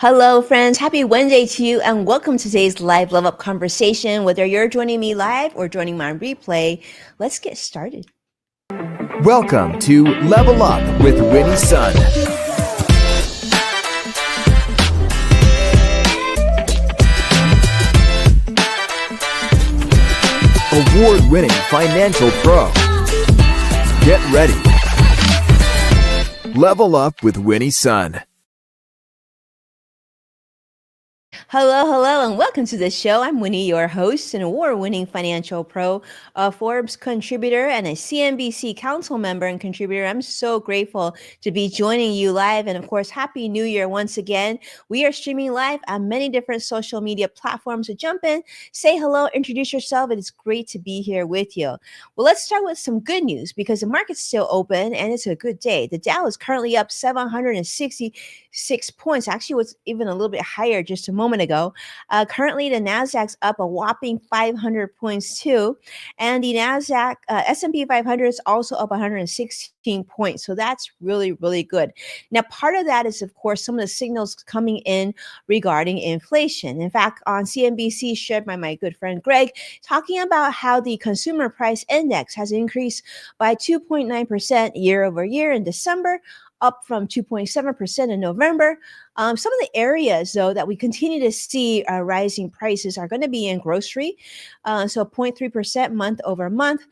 Hello, friends. Happy Wednesday to you, and welcome to today's live level up conversation. Whether you're joining me live or joining my replay, let's get started. Welcome to Level Up with Winnie Sun. Award-winning financial pro. Get ready. Level Up with Winnie Sun. Hello, and welcome to the show. I'm Winnie, your host, an award-winning financial pro, a Forbes contributor, and a CNBC council member and contributor. I'm so grateful to be joining you live. And of course, Happy New Year once again. We are streaming live on many different social media platforms. So jump in, say hello, introduce yourself. It is great to be here with you. Well, let's start with some good news because the market's still open and it's a good day. The Dow is currently up 766 points. Actually, was even a little bit higher just a moment ago. Currently, the Nasdaq's up a whopping 500 points too, and the Nasdaq S&P 500 is also up 116 points. So that's really, really good. Now, part of that is, of course, some of the signals coming in regarding inflation. In fact, on CNBC, shared by my good friend Greg, talking about how the consumer price index has increased by 2.9% year over year in December, up from 2.7% in November. Some of the areas, though, that we continue to see rising prices are going to be in grocery, so 0.3% month over month.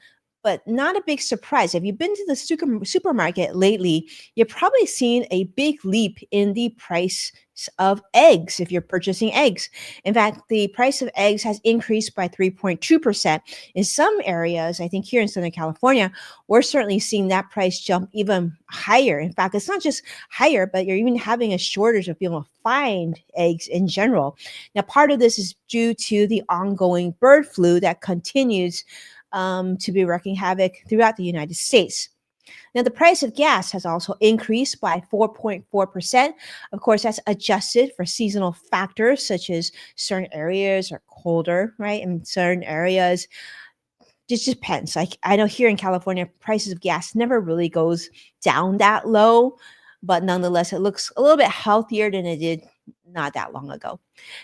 But not a big surprise. If you've been to the supermarket lately, you've probably seen a big leap in the price of eggs if you're purchasing eggs. In fact, the price of eggs has increased by 3.2%. In some areas, I think here in Southern California, we're certainly seeing that price jump even higher. In fact, it's not just higher, but you're even having a shortage of being able to find eggs in general. Now, part of this is due to the ongoing bird flu that continues to be wreaking havoc throughout the United States. Now, the price of gas has also increased by 4.4%. Of course, that's adjusted for seasonal factors such as certain areas are colder, right? And certain areas, just depends. Like I know here in California, prices of gas never really goes down that low, but nonetheless, it looks a little bit healthier than it did not that long ago.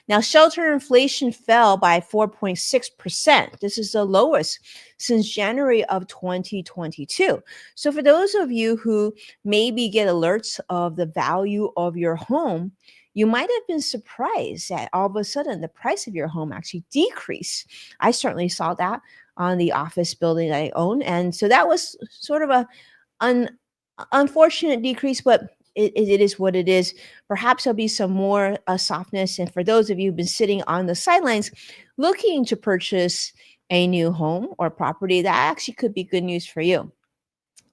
Now, shelter inflation fell by 4.6%. This is the lowest since January of 2022. So for those of you who maybe get alerts of the value of your home, you might have been surprised that all of a sudden the price of your home actually decreased. I certainly saw that on the office building that I own. And so that was sort of an unfortunate decrease, but it is what it is. Perhaps there'll be some more softness. And for those of you who've been sitting on the sidelines looking to purchase a new home or property, that actually could be good news for you.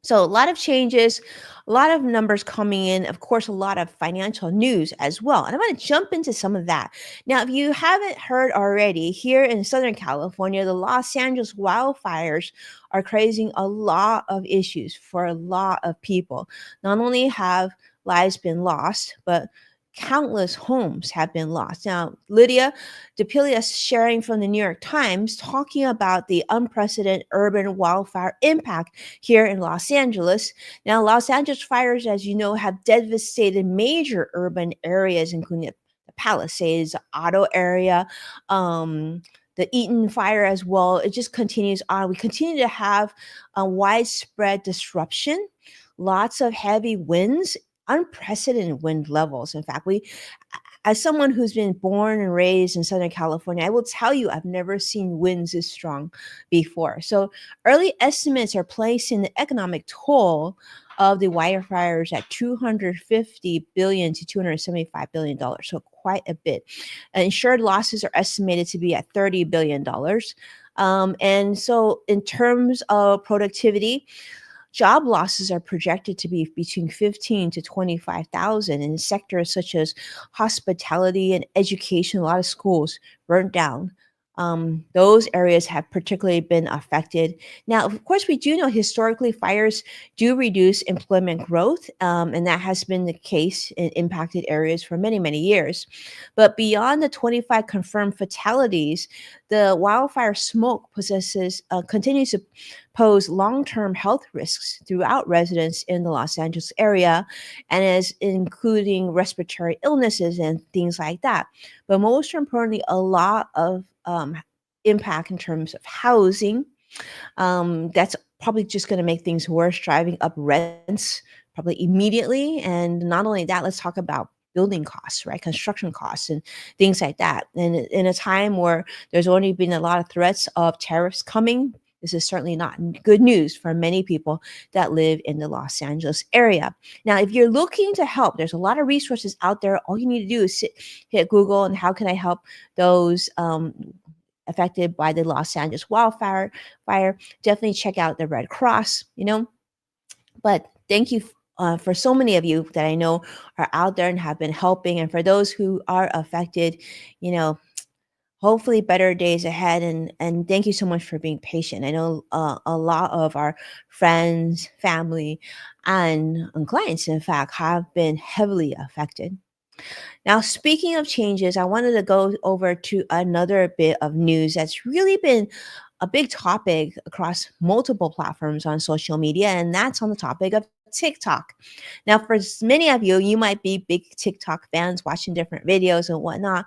So a lot of changes, a lot of numbers coming in, of course, a lot of financial news as well. And I'm going to jump into some of that. Now, if you haven't heard already, here in Southern California, the Los Angeles wildfires are creating a lot of issues for a lot of people. Not only have lives been lost, but countless homes have been lost. Now, Lydia DePilia sharing from the New York Times talking about the unprecedented urban wildfire impact here in Los Angeles. Now, Los Angeles fires, as you know, have devastated major urban areas, including the Palisades, the Otto area, the Eaton fire as well. It just continues on. We continue to have a widespread disruption, lots of heavy winds, unprecedented wind levels. In fact, as someone who's been born and raised in Southern California, I will tell you I've never seen winds this strong before. So early estimates are placing the economic toll of the wildfires at $250 billion to $275 billion. So quite a bit. Insured losses are estimated to be at $30 billion. And so in terms of productivity, job losses are projected to be between 15 to 25,000 in sectors such as hospitality and education. A lot of schools burnt down. those areas have particularly been affected. Now, of course, we do know historically fires do reduce employment growth, and that has been the case in impacted areas for many, many years. But beyond the 25 confirmed fatalities, the wildfire smoke continues to pose long-term health risks throughout residents in the Los Angeles area, and is including respiratory illnesses and things like that. But most importantly, a lot of impact in terms of housing. That's probably just going to make things worse, driving up rents probably immediately. And not only that, let's talk about building costs, right? Construction costs and things like that. And in a time where there's only been a lot of threats of tariffs coming, this is certainly not good news for many people that live in the Los Angeles area. Now, if you're looking to help, there's a lot of resources out there. All you need to do is hit Google and how can I help those affected by the Los Angeles fire. Definitely check out the Red Cross, But thank you for so many of you that I know are out there and have been helping. And for those who are affected, you know, hopefully better days ahead. And thank you so much for being patient. I know a lot of our friends, family, and clients, in fact, have been heavily affected. Now, speaking of changes, I wanted to go over to another bit of news that's really been a big topic across multiple platforms on social media, and that's on the topic of TikTok. Now, for many of you, you might be big TikTok fans watching different videos and whatnot.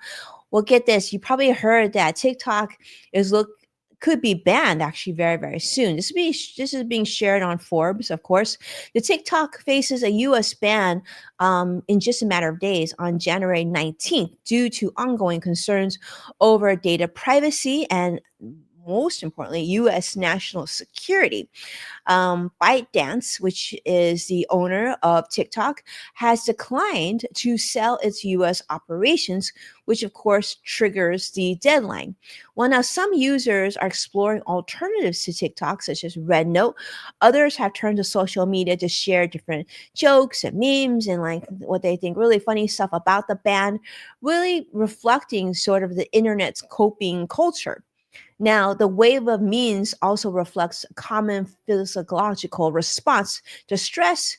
Well, get this, you probably heard that TikTok could be banned actually very, very soon. This is being shared on Forbes, of course. The TikTok faces a U.S. ban in just a matter of days on January 19th due to ongoing concerns over data privacy and, most importantly, U.S. national security. ByteDance, which is the owner of TikTok, has declined to sell its US operations, which of course triggers the deadline. Well, now some users are exploring alternatives to TikTok, such as RedNote. Others have turned to social media to share different jokes and memes and like what they think really funny stuff about the ban, really reflecting sort of the internet's coping culture. Now, the wave of memes also reflects a common physiological response to stress,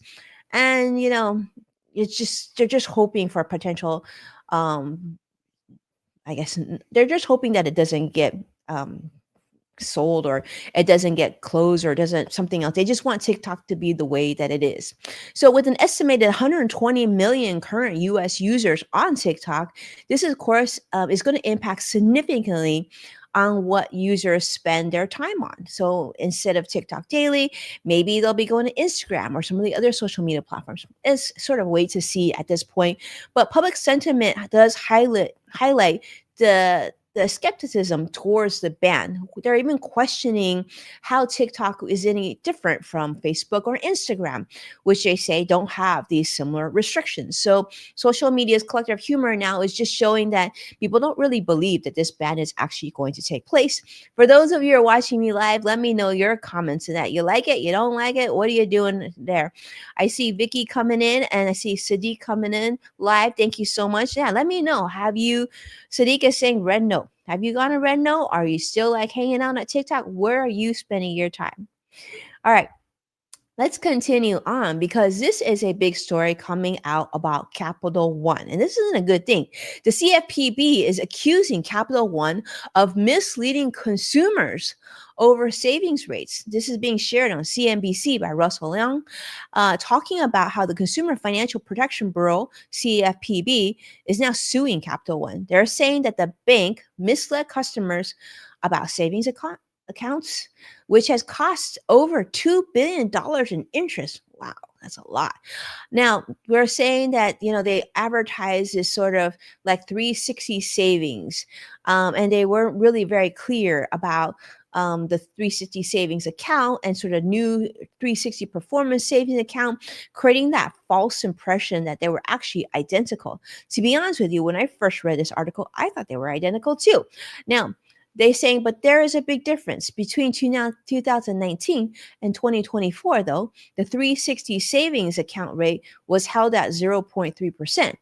and they're just hoping for potential. Um, I guess they're just hoping that it doesn't get sold or it doesn't get closed or doesn't something else. They just want TikTok to be the way that it is. So with an estimated 120 million current US users on TikTok, this of course is going to impact significantly on what users spend their time on. So instead of TikTok daily, maybe they'll be going to Instagram or some of the other social media platforms. It's sort of wait to see at this point. But public sentiment does highlight the skepticism towards the ban. They're even questioning how TikTok is any different from Facebook or Instagram, which they say don't have these similar restrictions. So social media's collective humor now is just showing that people don't really believe that this ban is actually going to take place. For those of you who are watching me live, let me know your comments to that. You like it? You don't like it? What are you doing there? I see Vicky coming in and I see Sadiq coming in live. Thank you so much. Yeah, let me know. Sadiq is saying red note. Have you gone to red note? Are you still like hanging out at TikTok? Where are you spending your time? All right. Let's continue on because this is a big story coming out about Capital One. And this isn't a good thing. The CFPB is accusing Capital One of misleading consumers over savings rates. This is being shared on CNBC by Russell Leong, talking about how the Consumer Financial Protection Bureau, CFPB, is now suing Capital One. They're saying that the bank misled customers about savings accounts, which has cost over $2 billion in interest. Wow, that's a lot. Now, we're saying that, they advertise this sort of like 360 savings, and they weren't really very clear about the 360 savings account and sort of new 360 performance savings account, creating that false impression that they were actually identical. To be honest with you, when I first read this article, I thought they were identical too. Now, they're saying, but there is a big difference between 2019 and 2024, though. The 360 savings account rate was held at 0.3%,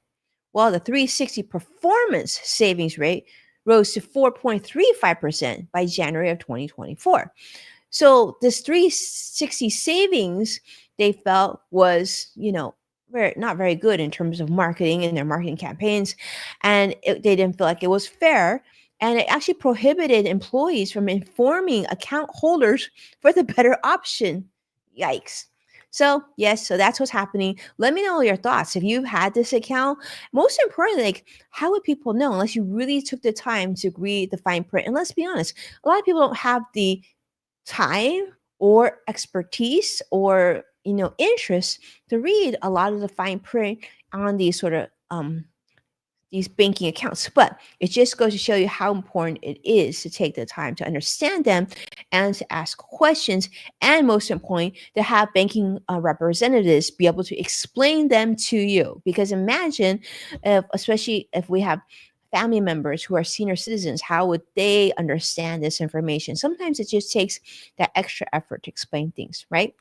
while the 360 performance savings rate rose to 4.35% by January of 2024. So this 360 savings they felt was, not very good in terms of marketing and their marketing campaigns. And they didn't feel like it was fair. And it actually prohibited employees from informing account holders for the better option. Yikes. So, yes, so that's what's happening. Let me know your thoughts. If you've had this account, most importantly, like, how would people know unless you really took the time to read the fine print? And let's be honest, a lot of people don't have the time or expertise or interest to read a lot of the fine print on these sort of these banking accounts. But it just goes to show you how important it is to take the time to understand them and to ask questions, and most importantly, to have banking representatives be able to explain them to you. Because imagine if, especially if we have family members who are senior citizens, how would they understand this information? Sometimes it just takes that extra effort to explain things, right?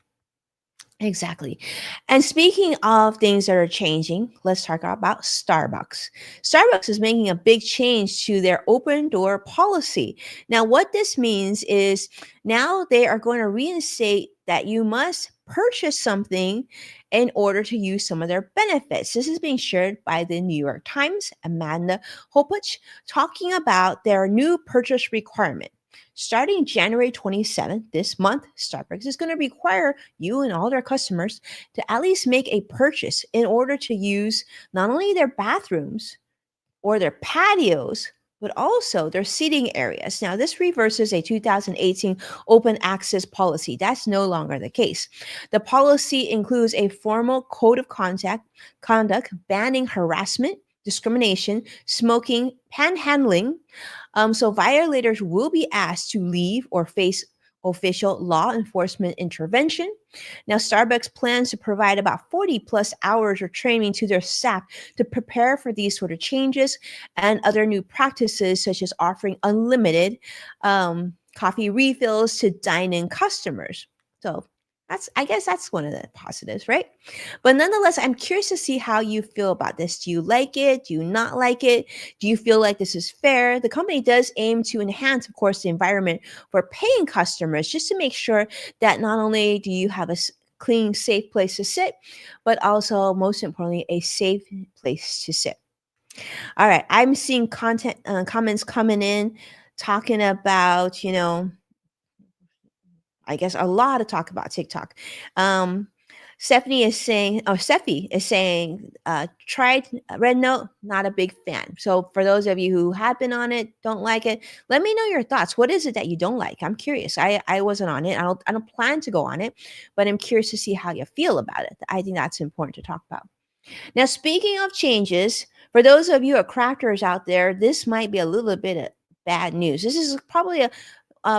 Exactly. And speaking of things that are changing, let's talk about Starbucks. Starbucks is making a big change to their open door policy. Now, what this means is now they are going to reinstate that you must purchase something in order to use some of their benefits. This is being shared by the New York Times, Amanda Hopich, talking about their new purchase requirement. Starting January 27th, this month, Starbucks is going to require you and all their customers to at least make a purchase in order to use not only their bathrooms or their patios, but also their seating areas. Now, this reverses a 2018 open access policy. That's no longer the case. The policy includes a formal code of conduct banning harassment, discrimination, smoking, panhandling. So violators will be asked to leave or face official law enforcement intervention. Now, Starbucks plans to provide about 40 plus hours of training to their staff to prepare for these sort of changes and other new practices, such as offering unlimited coffee refills to dine-in customers. So I guess that's one of the positives, right? But nonetheless, I'm curious to see how you feel about this. Do you like it? Do you not like it? Do you feel like this is fair? The company does aim to enhance, of course, the environment for paying customers, just to make sure that not only do you have a clean, safe place to sit, but also, most importantly, a safe place to sit. All right, I'm seeing comments coming in talking about, I guess a lot of talk about TikTok. Um, Steffi is saying, tried Red Note, not a big fan. So for those of you who have been on it, don't like it, let me know your thoughts. What is it that you don't like? I'm curious. I wasn't on it. I don't plan to go on it, but I'm curious to see how you feel about it. I think that's important to talk about. Now, speaking of changes, for those of you crafters out there, this might be a little bit of bad news. This is probably a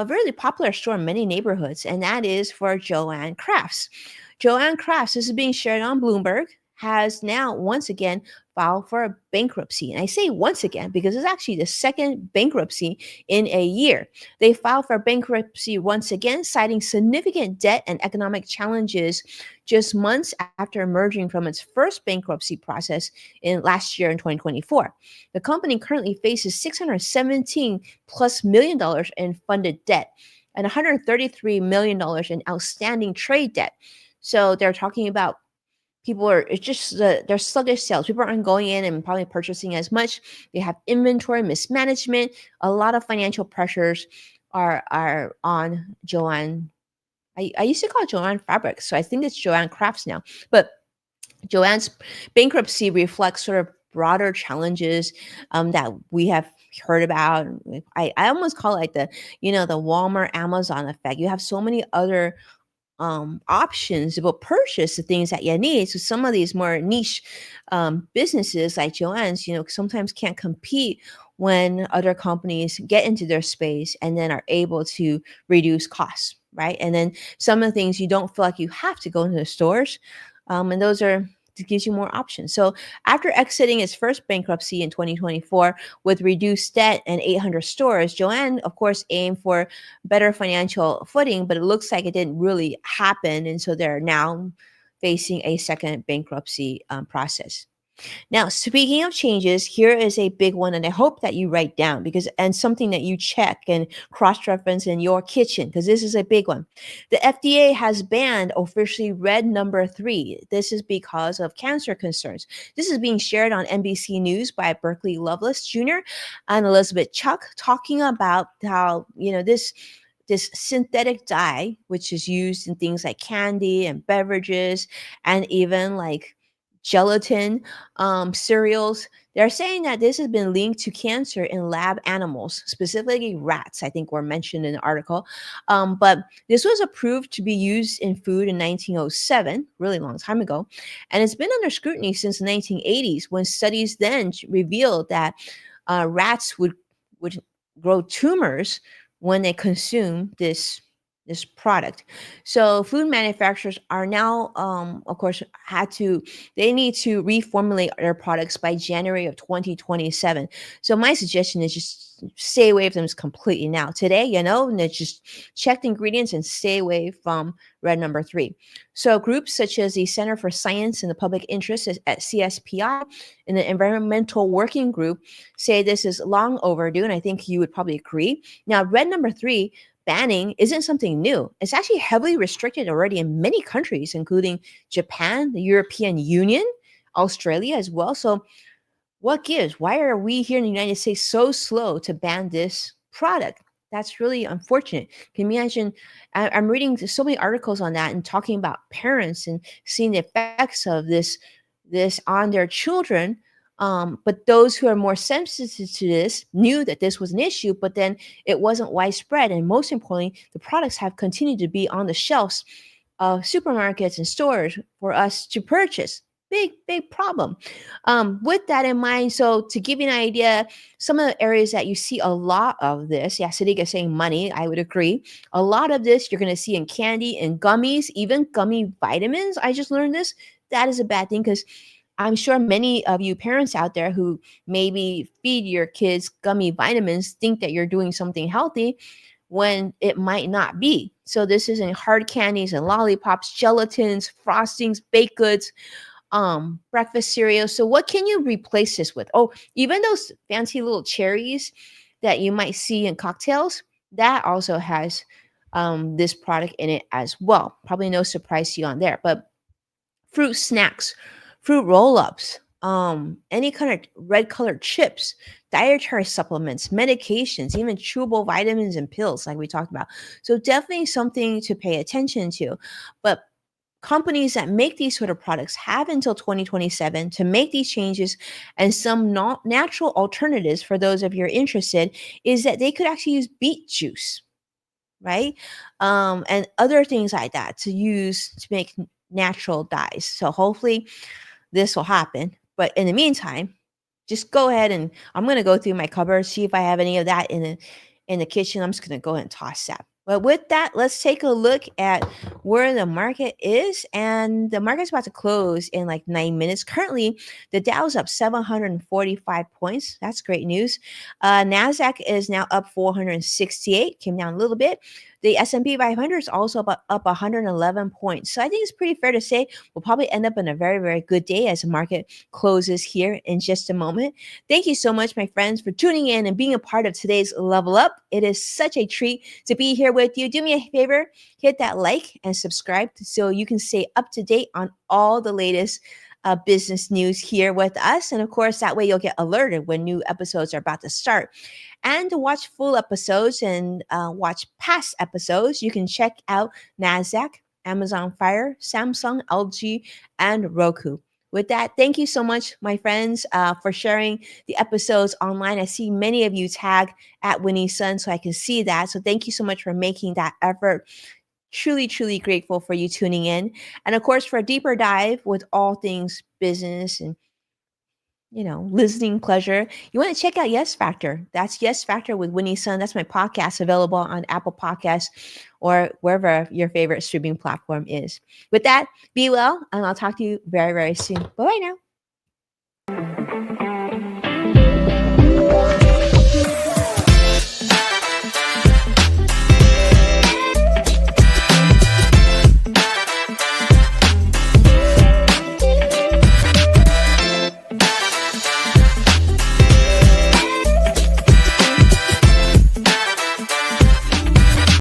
really popular store in many neighborhoods, and that is for Joanne Crafts. Joanne Crafts, this is being shared on Bloomberg, has now once again filed for a bankruptcy. And I say once again because it's actually the second bankruptcy in a year. They filed for bankruptcy once again, citing significant debt and economic challenges just months after emerging from its first bankruptcy process in last year in 2024. The company currently faces $617 plus million in funded debt and $133 million in outstanding trade debt. So they're talking about it's just they're sluggish sales. People aren't going in and probably purchasing as much. They have inventory mismanagement. A lot of financial pressures are on Joanne. I used to call it Joanne Fabrics, so I think it's Joanne Crafts now. But Joanne's bankruptcy reflects sort of broader challenges that we have heard about. I almost call it like the Walmart Amazon effect. You have so many other options to purchase the things that you need. So some of these more niche businesses like Joann's, sometimes can't compete when other companies get into their space and then are able to reduce costs, right? And then some of the things you don't feel like you have to go into the stores, and those are it gives you more options. So after exiting its first bankruptcy in 2024 with reduced debt and 800 stores, Joanne, of course, aimed for better financial footing, but it looks like it didn't really happen. And so they're now facing a second bankruptcy process. Now, speaking of changes, here is a big one, and I hope that you write down because and something that you check and cross-reference in your kitchen because this is a big one. The FDA has banned officially red number 3. This is because of cancer concerns. This is being shared on NBC News by Berkeley Loveless Jr. and Elizabeth Chuck, talking about how this synthetic dye, which is used in things like candy and beverages, and even like gelatin, cereals. They're saying that this has been linked to cancer in lab animals, specifically rats, I think were mentioned in the article. But this was approved to be used in food in 1907, really long time ago. And it's been under scrutiny since the 1980s when studies then revealed that rats would grow tumors when they consume this product. So food manufacturers are now, of course, they need to reformulate their products by January of 2027. So my suggestion is just stay away from them completely now. Today, and just check the ingredients and stay away from red number 3. So groups such as the Center for Science and the Public Interest at CSPI and the Environmental Working Group say this is long overdue, and I think you would probably agree. Now, red number 3 banning isn't something new. It's actually heavily restricted already in many countries, including Japan, the European Union, Australia as well. So, what gives? Why are we here in the United States so slow to ban this product? That's really unfortunate. Can you imagine? I'm reading so many articles on that and talking about parents and seeing the effects of this on their children. But those who are more sensitive to this knew that this was an issue, but then it wasn't widespread. And most importantly, the products have continued to be on the shelves of supermarkets and stores for us to purchase. Big problem. With that in mind, so to give you an idea, some of the areas that you see a lot of this, yeah, Sadiq is saying money, I would agree. A lot of this you're going to see in candy and gummies, even gummy vitamins. I just learned this. That is a bad thing because I'm sure many of you parents out there who maybe feed your kids gummy vitamins think that you're doing something healthy when it might not be. So this is in hard candies and lollipops, gelatins, frostings, baked goods, breakfast cereal. So what can you replace this with? Oh, even those fancy little cherries that you might see in cocktails, that also has this product in it as well. Probably no surprise to you on there, but fruit snacks, fruit roll-ups, any kind of red colored chips, dietary supplements, medications, even chewable vitamins and pills, like we talked about. So definitely something to pay attention to. But companies that make these sort of products have until 2027 to make these changes. And some not natural alternatives for those of you are interested is that they could actually use beet juice, right? And other things like that to use to make natural dyes. So hopefully this will happen. But in the meantime, just go ahead and I'm going to go through my cupboard, see if I have any of that in the kitchen. I'm just going to go ahead and toss that. But with that, let's take a look at where the market is. And the market's about to close in like 9 minutes. Currently, the Dow's up 745 points. That's great news. NASDAQ is now up 468, came down a little bit. The S&P 500 is also up 111 points. So I think it's pretty fair to say we'll probably end up in a very, very good day as the market closes here in just a moment. Thank you so much, my friends, for tuning in and being a part of today's Level Up. It is such a treat to be here with you. Do me a favor, hit that like and subscribe so you can stay up to date on all the latest business news here with us. And of course, that way you'll get alerted when new episodes are about to start. And to watch full episodes and watch past episodes, you can check out NASDAQ, Amazon Fire, Samsung, LG, and Roku. With that, thank you so much, my friends, for sharing the episodes online. I see many of you tag at Winnie Sun, so I can see that. So thank you so much for making that effort. Truly, truly grateful for you tuning in. And of course, for a deeper dive with all things business and listening pleasure, you want to check out Yes Factor. That's Yes Factor with Winnie Sun. That's my podcast available on Apple Podcasts or wherever your favorite streaming platform is. With that, be well, and I'll talk to you very, very soon. Bye-bye now.